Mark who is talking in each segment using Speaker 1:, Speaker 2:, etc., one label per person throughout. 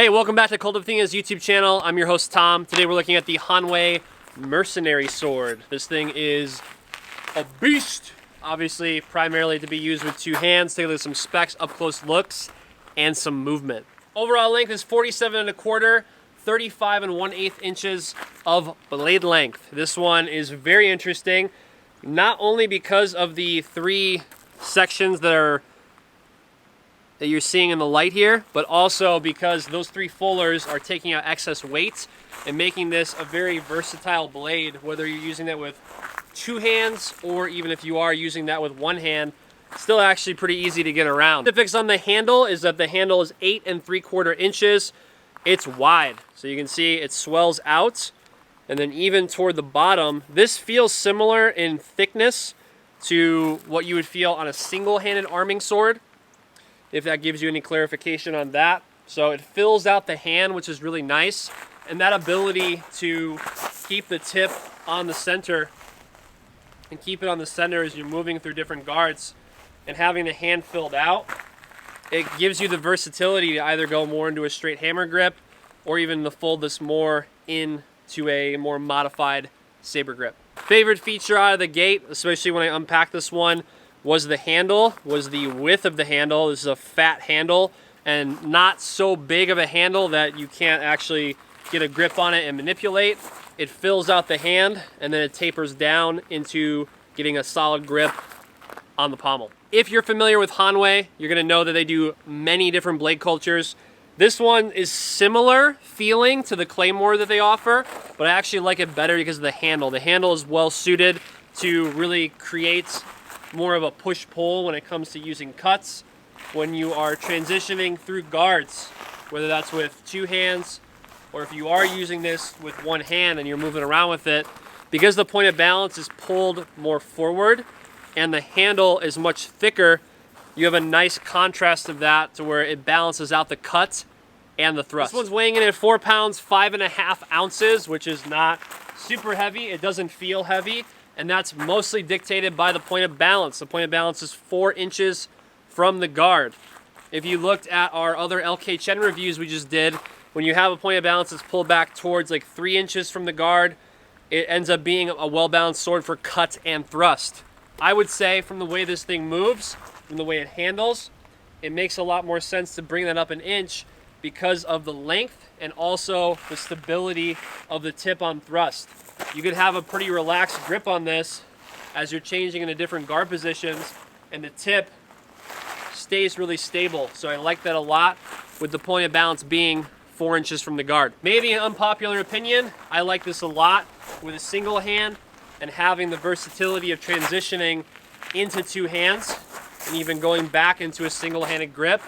Speaker 1: Hey, welcome back to Kult of Athena's YouTube channel. I'm your host, Tom. Today we're looking at the Hanwei Mercenary sword. This thing is a beast. Obviously, primarily to be used with two hands. Take a look at some specs, up-close looks, and some movement. Overall length is 47 1/4, 35 1/8 inches of blade length. This one is very interesting, not only because of the three sections that you're seeing in the light here, but also because those three fullers are taking out excess weight and making this a very versatile blade, whether you're using that with two hands or even if you are using that with one hand. Still actually pretty easy to get around. The fix on the handle is that the handle is 8 3/4 inches. It's wide, so you can see it swells out, and then even toward the bottom, this feels similar in thickness to what you would feel on a single-handed arming sword, if that gives you any clarification on that. So it fills out the hand, which is really nice. And that ability to keep the tip on the center and keep it on the center as you're moving through different guards and having the hand filled out, it gives you the versatility to either go more into a straight hammer grip or even to fold this more into a more modified saber grip. Favorite feature out of the gate, especially when I unpack this one, was the handle, was the width of the handle. This is a fat handle and not so big of a handle that you can't actually get a grip on it and manipulate. It fills out the hand and then it tapers down into getting a solid grip on the pommel. If you're familiar with Hanwei, you're gonna know that they do many different blade cultures. This one is similar feeling to the Claymore that they offer, but I actually like it better because of the handle. The handle is well suited to really create more of a push-pull when it comes to using cuts. When you are transitioning through guards, whether that's with two hands, or if you are using this with one hand and you're moving around with it, because the point of balance is pulled more forward and the handle is much thicker, you have a nice contrast of that to where it balances out the cut and the thrust. This one's weighing in at 4 pounds, 5.5 ounces, which is not super heavy. It doesn't feel heavy. And that's mostly dictated by the point of balance. The point of balance is 4 inches from the guard. If you looked at our other LK Chen reviews we just did, when you have a point of balance that's pulled back towards like 3 inches from the guard, it ends up being a well-balanced sword for cut and thrust. I would say from the way this thing moves, from the way it handles, it makes a lot more sense to bring that up an inch because of the length and also the stability of the tip on thrust. You could have a pretty relaxed grip on this as you're changing into different guard positions, and the tip stays really stable. So I like that a lot, with the point of balance being 4 inches from the guard. Maybe an unpopular opinion, I like this a lot with a single hand and having the versatility of transitioning into two hands and even going back into a single-handed grip.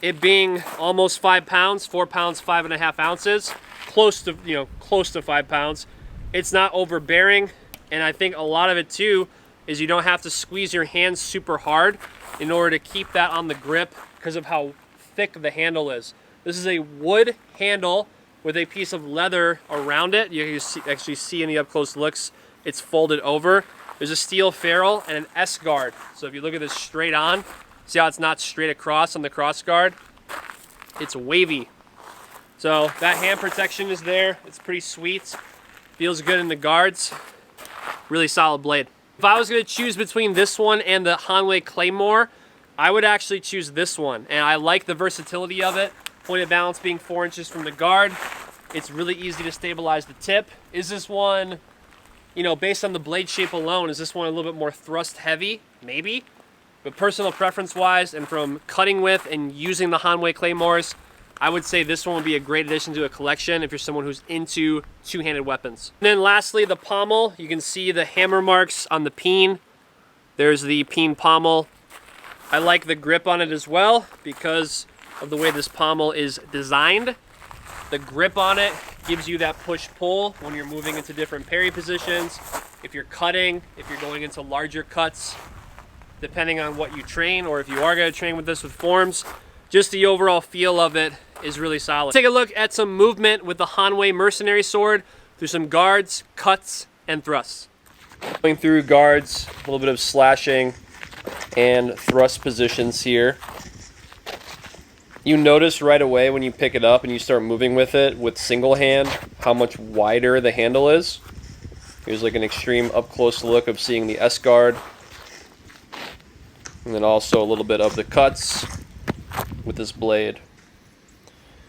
Speaker 1: It being almost 5 pounds, 4 pounds, 5.5 ounces, close to 5 pounds. It's not overbearing, and I think a lot of it too is you don't have to squeeze your hands super hard in order to keep that on the grip because of how thick the handle is. This is a wood handle with a piece of leather around it. You can actually see in the up-close looks, it's folded over. There's a steel ferrule and an S guard. So if you look at this straight on, see how it's not straight across on the cross guard? It's wavy. So that hand protection is there. It's pretty sweet. Feels good in the guards. Really solid blade. If I was gonna choose between this one and the Hanwei Claymore, I would actually choose this one. And I like the versatility of it. Point of balance being 4 inches from the guard. It's really easy to stabilize the tip. Is this one, based on the blade shape alone, is this one a little bit more thrust heavy? Maybe. But personal preference wise and from cutting with and using the Hanwei Claymores, I would say this one would be a great addition to a collection if you're someone who's into two-handed weapons. And then lastly, the pommel. You can see the hammer marks on the peen. There's the peen pommel. I like the grip on it as well because of the way this pommel is designed. The grip on it gives you that push-pull when you're moving into different parry positions. If you're cutting, if you're going into larger cuts, depending on what you train, or if you are going to train with this with forms, just the overall feel of it is really solid. Take a look at some movement with the Hanwei Mercenary sword through some guards, cuts, and thrusts. Going through guards, a little bit of slashing and thrust positions here. You notice right away when you pick it up and you start moving with it with single hand how much wider the handle is. Here's like an extreme up close look of seeing the S guard. And then also a little bit of the cuts with this blade.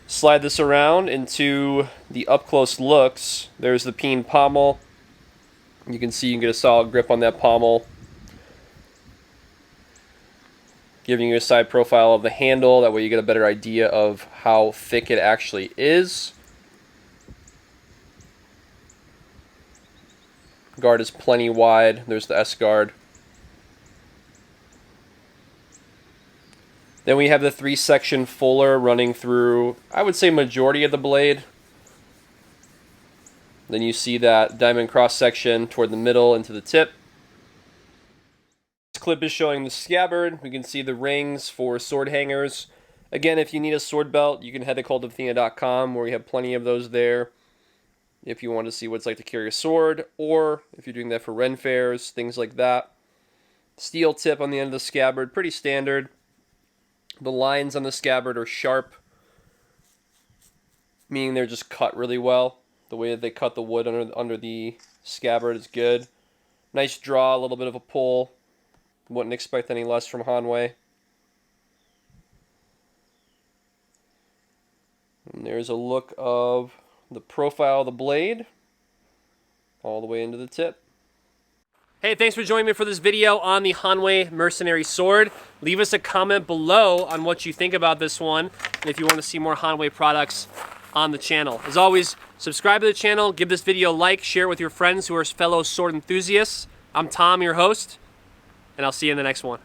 Speaker 1: Slide this around into the up close looks. There's the peen pommel. You can see you can get a solid grip on that pommel, giving you a side profile of the handle. That way you get a better idea of how thick it actually is. Guard is plenty wide. There's the S guard. Then we have the 3-section fuller running through, I would say, majority of the blade. Then you see that diamond cross section toward the middle into the tip. This clip is showing the scabbard. We can see the rings for sword hangers. Again, if you need a sword belt, you can head to cultofathena.com, where we have plenty of those there. If you want to see what it's like to carry a sword, or if you're doing that for Ren fairs, things like that. Steel tip on the end of the scabbard, pretty standard. The lines on the scabbard are sharp, meaning they're just cut really well. The way that they cut the wood under the scabbard is good. Nice draw, a little bit of a pull. Wouldn't expect any less from Hanwei. And there's a look of the profile of the blade all the way into the tip. Hey, thanks for joining me for this video on the Hanwei Mercenary Sword. Leave us a comment below on what you think about this one, and if you want to see more Hanwei products on the channel. As always, subscribe to the channel, give this video a like, share it with your friends who are fellow sword enthusiasts. I'm Tom, your host, and I'll see you in the next one.